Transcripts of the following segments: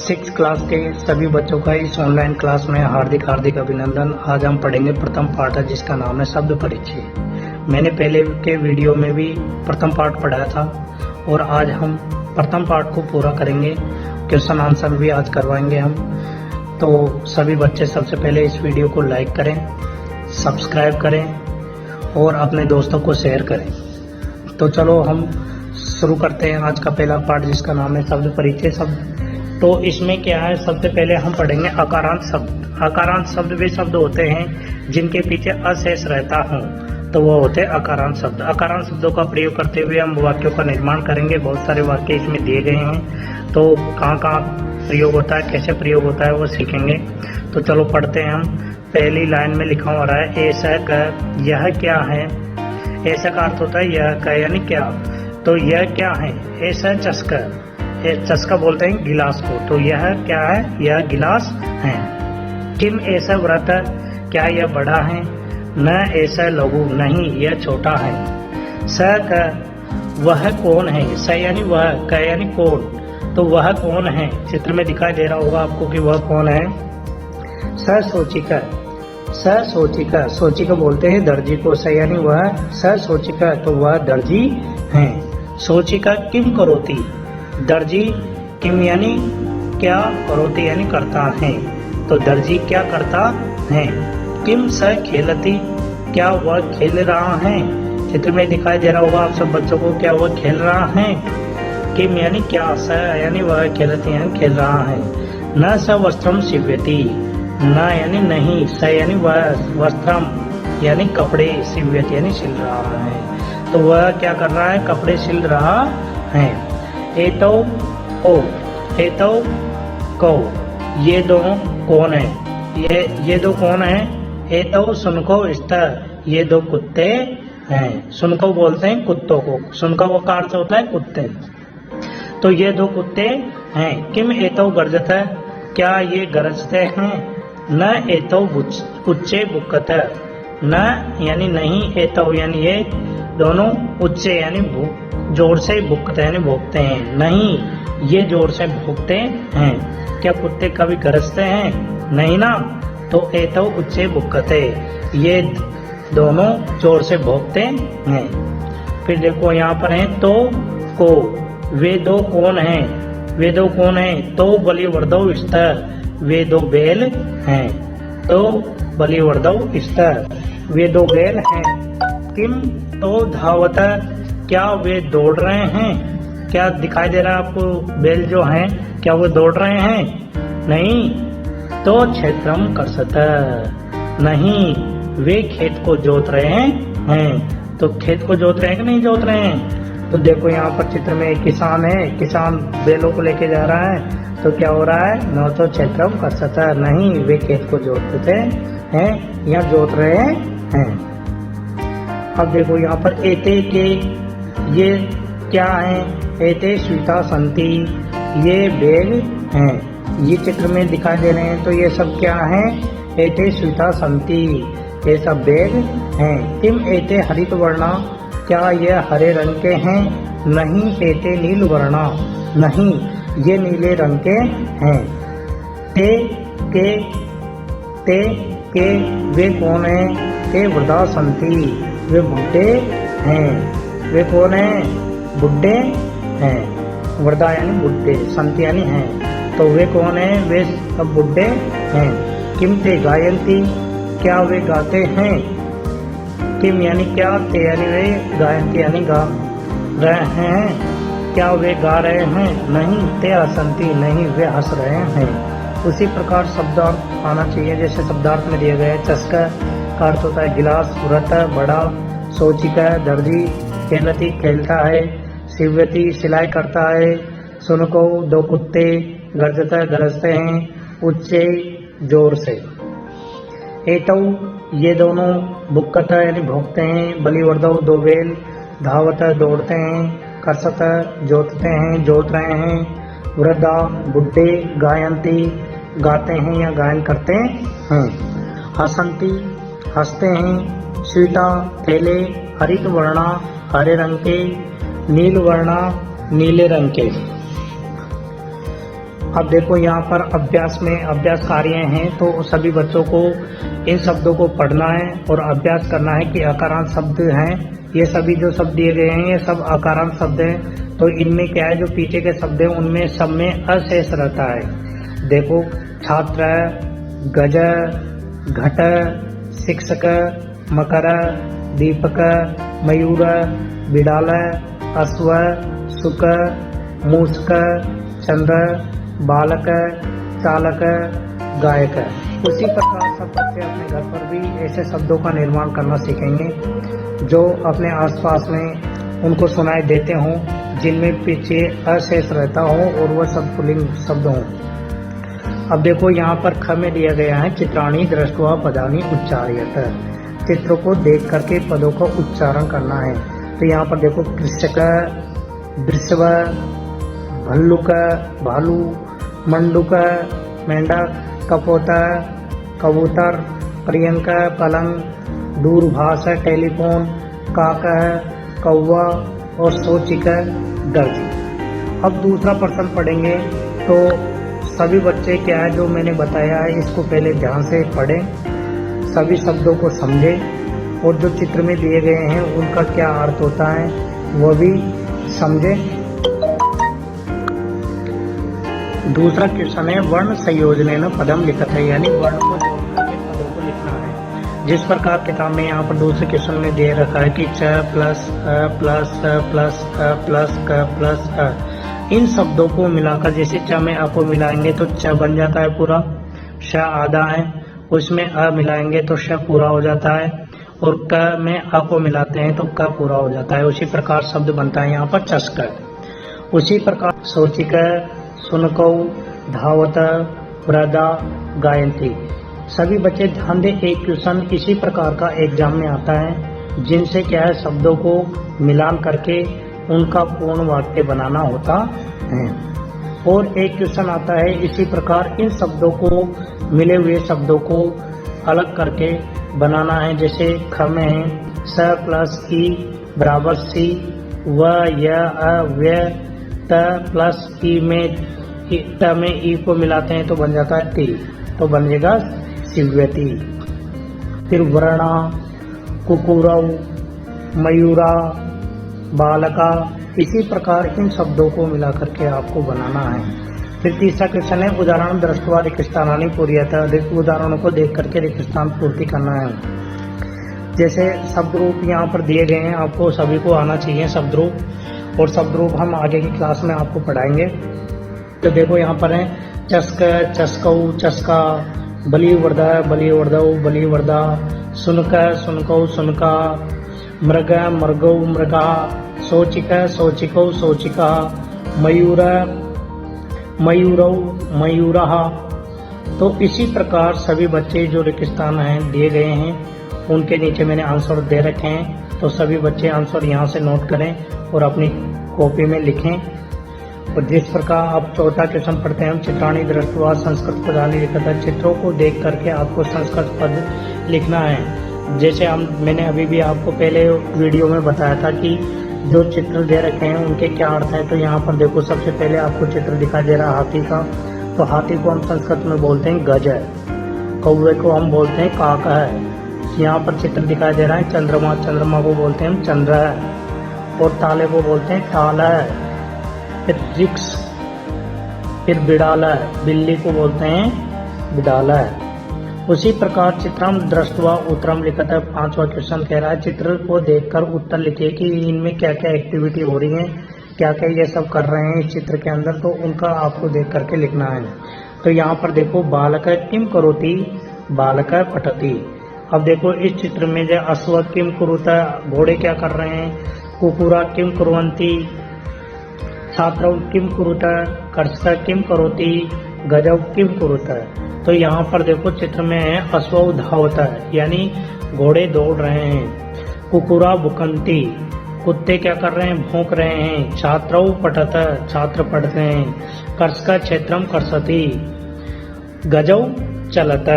6 class के सभी बच्चों का इस ऑनलाइन क्लास में हार्दिक अभिनंदन। आज हम पढ़ेंगे प्रथम पाठ जिसका नाम है शब्द परिचय। मैंने पहले के वीडियो में भी प्रथम पाठ पढ़ाया था और आज हम प्रथम पाठ को पूरा करेंगे। क्वेश्चन आंसर भी आज करवाएंगे हम। तो सभी बच्चे सबसे पहले इस वीडियो को लाइक करें, सब्सक्राइब करें और अपने दोस्तों को शेयर करें। तो चलो हम शुरू करते हैं आज का पहला पाठ जिसका नाम है शब्द परिचय। शब्द तो इसमें क्या है, सबसे पहले हम पढ़ेंगे अकारांत शब्द। अकारांत शब्द वे शब्द होते हैं जिनके पीछे अशेष रहता हो तो वो होते हैं अकारांत शब्द। अकारांत शब्दों का प्रयोग करते हुए हम वाक्यों का निर्माण करेंगे। बहुत सारे वाक्य इसमें दिए गए हैं, तो कहाँ कहाँ प्रयोग होता है, कैसे प्रयोग होता है वो सीखेंगे। तो चलो पढ़ते हैं हम। पहली लाइन में लिखा हो रहा है ऐसा का, यह क्या है। ऐसा का अर्थ होता है यह का यानी क्या। तो यह क्या है, ऐसा चस्का। चस्का बोलते हैं गिलास को। तो यह क्या है, यह गिलास है। किम ऐसा व्रत, क्या यह बड़ा है। न ऐसा लघु, नहीं यह छोटा है। स का, वह कौन है। स यानी वह, क यानी कौन। तो वह कौन है, चित्र में दिखाई दे रहा होगा आपको कि वह कौन है। स सोचिका, स सोचिका, सोचिका बोलते हैं दर्जी को। स यानी वह, स सोचिका तो वह दर्जी है। सोचिका किम करोती, दर्जी किम यानी क्या, करोती यानी करता है। तो दर्जी क्या करता है। किम स खेलती, क्या वह खेल रहा है। चित्र में दिखाई दे रहा होगा आप सब बच्चों को, क्या वह खेल रहा है। किम यानी क्या, स यानी वह, खेलती यानी खेल रहा है। न स वस्त्रम सिव्यति, न यानी नहीं, स यानी वह, वस्त्रम यानी कपड़े, सिव्यति यानी सिल रहा है। तो वह क्या कर रहा है, कपड़े सिल रहा है। एतो ओ, एतो को, ये दो कौन है। ये दो कौन है। एतो सुनको स्तर, ये दो कुत्ते हैं। सुनको बोलते हैं कुत्तों को। सुनको का अर्थ होता है कुत्ते। तो ये दो कुत्ते हैं। किम एतो गर्जत, क्या ये गरजते हैं। न एतो उच्चे बुक्कत, न यानी नहीं, एतो यानी ये दोनों, उच्चे यानी जोर से भुकते यानी भोंकते हैं। नहीं ये जोर से भोंकते हैं। क्या कुत्ते कभी गरजते हैं, नहीं ना। तो एतो उच्चे भुकते, ये दोनों जोर से भोंकते हैं। फिर देखो यहाँ पर है तो को, वे दो कौन हैं। वे दो कौन हैं। तो बलिवर्धव स्तर, वे दो बैल हैं। तो बलिवर्धव स्तर, वे दो बैल हैं। किम तो धावत, क्या वे दौड़ रहे हैं। क्या दिखाई दे रहा है आपको, बैल जो हैं क्या वो दौड़ रहे हैं, नहीं। तो क्षेत्रम कर्षत, नहीं वे खेत को जोत रहे हैं। तो खेत को जोत रहे हैं कि नहीं जोत रहे हैं। तो देखो यहाँ पर चित्र में एक किसान है, किसान बैलों को लेके जा रहा है। तो क्या हो रहा है, न तो क्षेत्रम कर्षत, नहीं वे खेत को जोतते हैं या जोत रहे हैं। अब देखो यहाँ पर एते के, ये क्या है। एते स्वीता संति, ये बैग हैं। ये चित्र में दिखाई दे रहे हैं। तो ये सब क्या है, एते स्वीता संति, ये सब बैग हैं। किम एते हरित वर्णा, क्या ये हरे रंग के हैं। नहीं एते नील वर्णा, नहीं ये नीले रंग के हैं। ते के वे कौन है। ते वृद्धा संति, वे बुढ़े हैं। वे कौन है, बुढ़े हैं। वृद्धा यानी बुढ़े, संति यानी हैं। तो वे कौन है, वे सब बुढ़े हैं। किम ते गायंती, क्या वे गाते हैं। किम यानी क्या, ते यानी वे, गायंती यानी गा रहे हैं। क्या वे गा रहे हैं, नहीं। ते हसंती, नहीं वे हंस रहे हैं। उसी प्रकार शब्दार्थ आना चाहिए जैसे शब्दार्थ में दिए गए। चस्का का अर्थ होता है गिलास, व्रत बड़ा। सोचिका दर्जी, खेलती खेलता है। सिव्यति सिलाई करता है। सुनको दो कुत्ते, गरजता गरजते हैं, उच्चे जोर से। एतौ ये दोनों, बुक्कत यानी भोंकते हैं। बलिवर्धव दो बैल, धावत दौड़ते हैं। कर्षत जोतते हैं, जोत रहे हैं। वृद्धा बुढ़े, गायंती गाते हैं या गायन करते हैं। हसंती हंसते हैं। स्वीता थैले, हरित वर्णा हरे रंग के, नील वर्णा नीले रंग के। अब देखो यहाँ पर अभ्यास में अभ्यास कार्य हैं, तो सभी बच्चों को इन शब्दों को पढ़ना है और अभ्यास करना है कि अकारांत शब्द हैं। ये सभी जो शब्द दिए गए हैं ये सब अकारांत शब्द हैं। तो इनमें क्या है, जो पीछे के शब्द हैं उनमें सब में अशेष रहता है। देखो, छात्र, गज, घट, शिक्षक, मकर, दीपक, मयूर, बिडाल, अश्व, सुक, मूषक, चंद्र, बालक, चालक, गायक। उसी प्रकार सब बच्चे अपने घर पर भी ऐसे शब्दों का निर्माण करना सीखेंगे जो अपने आसपास में उनको सुनाई देते हों, जिनमें पीछे अशेष रहता हो और वह सब पुल्लिंग शब्द हों। अब देखो यहाँ पर ख में दिया गया है चित्राणी दृष्ट्वा पदानी उच्चार्यत। चित्र को देख करके पदों का उच्चारण करना है। तो यहाँ पर देखो, कृषक, वृषभ, भल्लुक, भालू, मंडूक, मेंढक, कपोता, कबूतर, प्रियंका, पलंग, दूरभाष, टेलीफोन, काका, कौवा और सोचिक, दर्जी। अब दूसरा प्रश्न पढ़ेंगे। तो सभी बच्चे क्या है जो मैंने बताया है इसको पहले ध्यान से पढ़ें, सभी शब्दों को समझें और जो चित्र में दिए गए हैं उनका क्या अर्थ होता है वो भी समझें। दूसरा क्वेश्चन है वर्ण संयोजन पदम लिखत है, यानी वर्ण को जोड़ करके पदों को लिखना है। जिस प्रकार किताब में यहाँ पर दूसरे क्वेश्चन में दे रखा है कि च प्लस अ प्लस अ प्लस अ प्लस क प्लस अ, इन शब्दों को मिलाकर जैसे च में अ को मिलाएंगे तो च बन जाता है पूरा, श आधा है, उसमें अ मिलाएंगे तो श पूरा हो जाता है, और क में अ को मिलाते हैं तो क पूरा हो जाता है। उसी प्रकार शब्द बनता है यहाँ पर चस्क। उसी प्रकार सोचिक, सुनकौ, धावत, वृदा, गायंती। सभी बच्चे ध्यान दें, एक क्वेश्चन इसी प्रकार का एग्जाम में आता है जिनसे क्या है शब्दों को मिलान करके उनका पूर्ण वाक्य बनाना होता है। और एक क्वेश्चन आता है इसी प्रकार इन शब्दों को, मिले हुए शब्दों को अलग करके बनाना है। जैसे ख में है स प्लस ई बराबर सी, व य अ व्य, त प्लस ई में त में ई को मिलाते हैं तो बन जाता है ती, तो बनेगा शिव्यति। फिर वर्णा, कुकुरौ, मयूरा, बालका, इसी प्रकार इन शब्दों को मिला करके आपको बनाना है। फिर तीसरा क्वेश्चन है उदाहरण दृष्ट्वा रिक्तस्थानानि पूर्यत, उदाहरणों को देख करके रिक्तस्थान पूर्ति करना है। जैसे शब्द रूप यहाँ पर दिए गए हैं, आपको सभी को आना चाहिए शब्द रूप, और शब्द रूप हम आगे की क्लास में आपको पढ़ाएंगे। तो देखो यहाँ पर है चस्क, चस्कौ, चस्का, बलिवर्दा, बलिवर्दौ, बलिवर्दा, सुनक, सुनकौ, सुनका, मृग, मृगौ, मृगा, सोचिक, सोचिकौ, सोचिका, मयूर, मयूरौ, मयूरः। तो इसी प्रकार सभी बच्चे जो रिक्तस्थान हैं दिए गए हैं उनके नीचे मैंने आंसर दे रखे हैं, तो सभी बच्चे आंसर यहाँ से नोट करें और अपनी कॉपी में लिखें। और जिस प्रकार आप चौथा क्वेश्चन पढ़ते हैं हम चित्राणी दृष्ट्वा संस्कृत पदानि लिखत, चित्रों को देख करके आपको संस्कृत पद लिखना है। जैसे मैंने अभी भी आपको पहले वीडियो में बताया था कि जो चित्र दे रखे हैं उनके क्या अर्थ हैं। तो यहाँ पर देखो, सबसे पहले आपको चित्र दिखाई दे रहा है हाथी का, तो हाथी को हम संस्कृत में बोलते हैं गज है, कौवे को हम बोलते हैं काक है। यहाँ पर चित्र दिखाई दे रहा है चंद्रमा, चंद्रमा को बोलते हैं हम चंद्र है, और ताले को बोलते हैं ताल है। फिर वृक्ष, फिर बिड़ाला है, बिल्ली को बोलते हैं बिडाला है। उसी प्रकार चित्रम दृष्ट्वा उत्तरम लिखत है, पांचवा क्वेश्चन कह रहा है चित्र को देखकर उत्तर लिखिए कि इनमें क्या क्या एक्टिविटी हो रही है, क्या क्या ये सब कर रहे हैं इस चित्र के अंदर, तो उनका आपको देख करके लिखना है। तो यहाँ पर देखो बालक किम करोति, बालक पठति। अब देखो इस चित्र में जो अश्व किम कुरुत, घोड़े क्या कर रहे हैं, कुकुरा किम कुर्वन्ति, छात्रौ किम कुरुत, कर्षक किम करोति, गजौ किम कुरुत। तो यहाँ पर देखो चित्र में है अश्वौ धावत, यानी घोड़े दौड़ रहे हैं, कुकुरा भुकंती, कुत्ते क्या कर रहे हैं, भौंक रहे हैं, छात्रौ पठत, छात्र पढ़ते हैं, कर्षक क्षेत्रम कर्षति, गजौ चलत।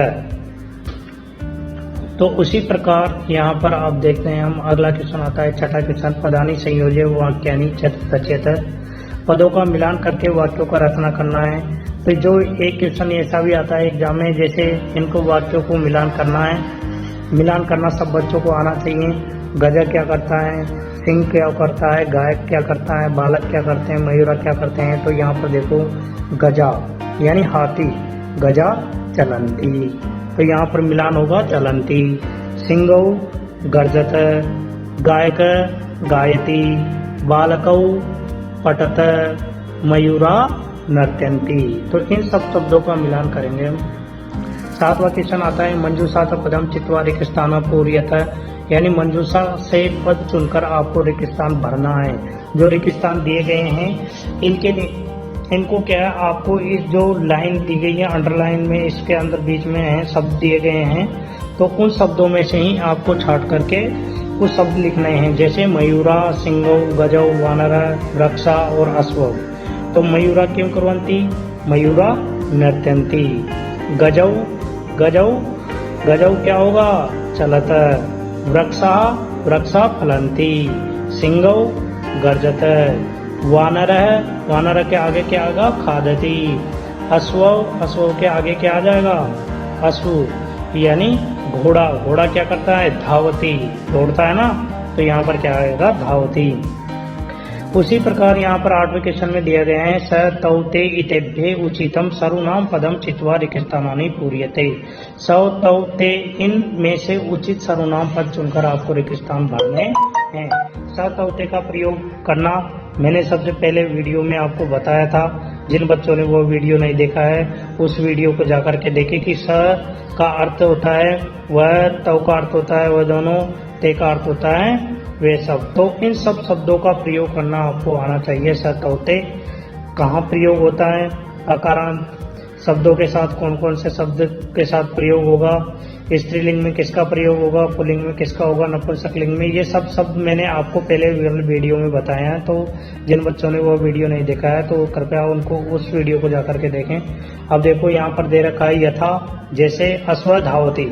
तो उसी प्रकार यहाँ पर आप देखते हैं हम अगला क्वेश्चन आता है छठा क्वेश्चन, पदानि संयोज्य वाक्यानि रचयत, पदों का मिलान करके वाक्यों का रचना करना है। तो जो एक क्वेश्चन ऐसा भी आता है एग्जाम में, जैसे इनको वाक्यों को मिलान करना है, मिलान करना सब बच्चों को आना चाहिए। गजा क्या करता है, सिंह क्या करता है, गायक क्या करता है, बालक क्या करते हैं, मयूरा क्या करते हैं। तो यहाँ पर देखो गजा यानी हाथी, गजा चलंती, तो यहाँ पर मिलान होगा चलंती। सिंगौ गर्जत, गायक गायती, बालकौ पठत, मयूरा नर्तयन्ति। तो इन सब शब्दों का मिलान करेंगे हम। 7वां क्वेश्चन आता है मंजूषा पदम चित्वा रिक्तस्थान पूर्यत, यानी मंजूषा से पद चुनकर आपको रिक्तस्थान भरना है। जो रिक्तस्थान दिए गए हैं इनको क्या है, आपको इस जो लाइन दी गई है अंडरलाइन में, इसके अंदर बीच में है शब्द दिए गए हैं, तो उन शब्दों में से ही आपको छांट करके कुछ शब्द लिखने हैं। जैसे मयूरा, सिंगौ, गजौ, वानर, वृक्षा और अश्व। तो मयूरा किं कुर्वन्ति, मयूरा नर्तयन्ति। गजौ, गजौ, गजौ क्या होगा, चलत। वृक्षा, वृक्षा फलन्ति। सिंगौ गर्जत। वानर, वानर के आगे क्या आएगा, खादति। अश्व, अश्व के आगे क्या आ जाएगा, अश्व यानी घोड़ा, घोड़ा क्या करता है, धावती, दौड़ता है ना, तो यहाँ पर क्या आएगा, धावती। उसी प्रकार यहाँ पर 8वें क्वेश्चन में दिया गया है स तौ ते इतेभ्ये उचितम सर्वनाम पदम चित्वा रिक्तस्थानानि पूर्यते। स तौ ते, इन में से उचित सर्वनाम पद चुनकर आपको रिक्तस्थान भरने हैं। स तौ ते का प्रयोग करना मैंने सबसे पहले वीडियो में आपको बताया था। जिन बच्चों ने वो वीडियो नहीं देखा है उस वीडियो को जाकर के देखें कि स का अर्थ होता है वह, तौ का अर्थ होता है वह दोनों, ते का अर्थ होता है वे सब। तो इन सब शब्दों का प्रयोग करना आपको आना चाहिए। स तौ ते कहाँ प्रयोग होता है, अकारांत शब्दों के साथ कौन कौन से शब्द के साथ प्रयोग होगा, स्त्रीलिंग में किसका प्रयोग होगा, पुल्लिंग में किसका होगा, नपुंसकलिंग में, ये सब शब्द मैंने आपको पहले वीडियो में बताया है। तो जिन बच्चों ने वो वीडियो नहीं देखा है तो कृपया उनको उस वीडियो को जाकर के देखें। अब देखो यहाँ पर दे रखा है यथा, जैसे अश्व धावती।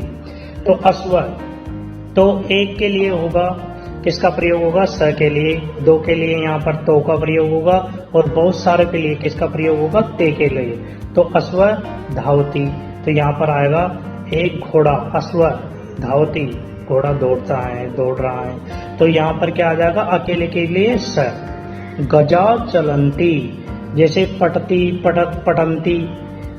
तो अश्व तो एक के लिए होगा, किसका प्रयोग होगा, स के लिए। दो के लिए यहाँ पर तो का प्रयोग होगा, और बहुत सारे के लिए किसका प्रयोग होगा, ते के लिए। तो अश्व धावती, तो यहाँ पर आएगा एक घोड़ा, अश्व धावती, घोड़ा दौड़ता है, दौड़ रहा है। तो यहाँ पर क्या आ जाएगा, अकेले के लिए स। गजा चलंती, जैसे पटती, पटत, पटंती,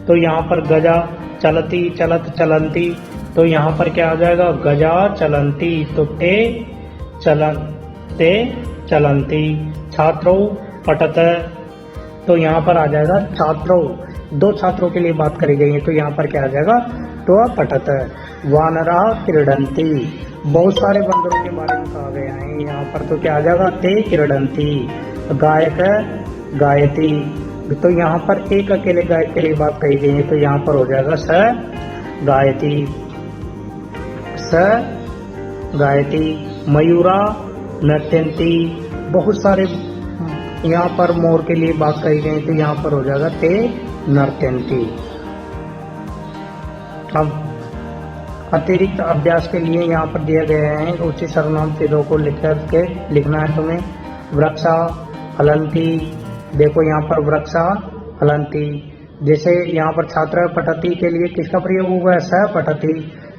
तो यहाँ पर गजा, चलती, चलत, चलंती, तो यहाँ पर क्या आ जाएगा, गजा चलंती। तो ते चलते चलंती। छात्रों पठत, तो यहाँ पर आ जाएगा छात्रों, दो छात्रों के लिए बात करी गई है, तो यहाँ पर क्या आ जाएगा, तो पठत। वानरा क्रीडंती, बहुत सारे बंदरों के बारे में कहा गया है यहाँ पर, तो क्या आ जाएगा, ते क्रीडंती। गायक गायती, तो यहाँ पर एक अकेले गायक के लिए बात कही गई है, तो यहाँ पर हो जाएगा स गायती, स गायती। मयूरा नर्तयन्ती, बहुत सारे यहाँ पर मोर के लिए बात कही गई, तो यहाँ पर हो जाएगा ते नर्तयन्ती। अब अतिरिक्त अभ्यास के लिए यहाँ पर दिया गया है उचित सर्वनाम पदों को लिख करके लिखना है तुम्हें। वृक्षा फलंती, देखो यहाँ पर वृक्षा फलंती। जैसे यहाँ पर छात्र पठती के लिए किसका प्रयोग होगा, स पठती,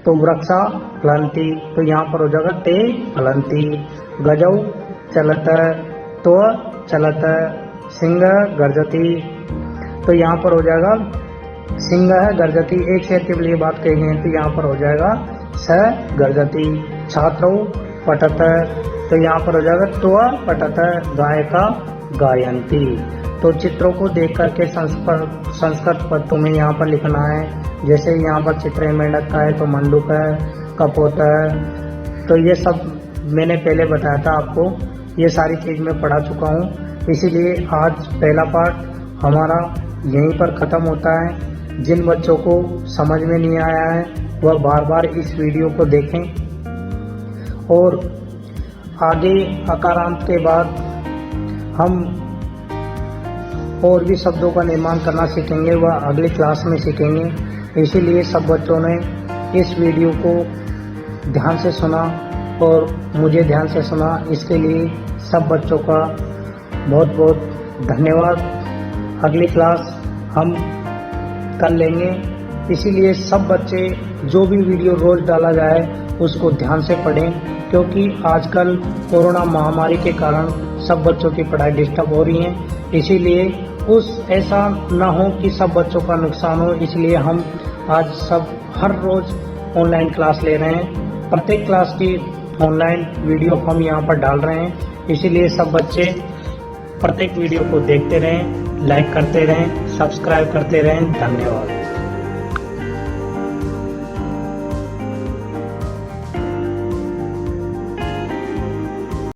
तो वृक्षा फलंती, तो यहाँ पर हो जाएगा ते फलंती। गजौ चलत, तो चलत। सिंह गर्जती, तो यहाँ पर हो जाएगा सिंह गर्जती, एक शेर के लिए बात कही गई, तो यहाँ पर हो जाएगा स गर्जती। छात्रों पठत, तो यहाँ पर हो जाएगा तो पठत। गायका गायंती, तो चित्रों को देख करके संस्कृत पद तुम्हें यहाँ पर लिखना है। जैसे यहाँ पर चित्र है मेंढक का है, तो मंडूक है, कपोत है, तो ये सब मैंने पहले बताया था आपको, ये सारी चीज़ मैं पढ़ा चुका हूँ। इसीलिए आज पहला पार्ट हमारा यहीं पर ख़त्म होता है। जिन बच्चों को समझ में नहीं आया है वह बार बार इस वीडियो को देखें, और आगे अकारांत के बाद हम और भी शब्दों का निर्माण करना सीखेंगे, वह अगली क्लास में सीखेंगे। इसीलिए सब बच्चों ने इस वीडियो को ध्यान से सुना और मुझे ध्यान से सुना, इसके लिए सब बच्चों का बहुत बहुत धन्यवाद। अगली क्लास हम कर लेंगे। इसीलिए सब बच्चे जो भी वीडियो रोज डाला जाए उसको ध्यान से पढ़ें, क्योंकि आजकल कोरोना महामारी के कारण सब बच्चों की पढ़ाई डिस्टर्ब हो रही है। इसीलिए ऐसा ना हो कि सब बच्चों का नुकसान हो, इसलिए हम आज सब हर रोज ऑनलाइन क्लास ले रहे हैं। प्रत्येक क्लास की ऑनलाइन वीडियो हम यहाँ पर डाल रहे हैं। इसीलिए सब बच्चे प्रत्येक वीडियो को देखते रहें, लाइक करते रहें, सब्सक्राइब करते रहें। धन्यवाद।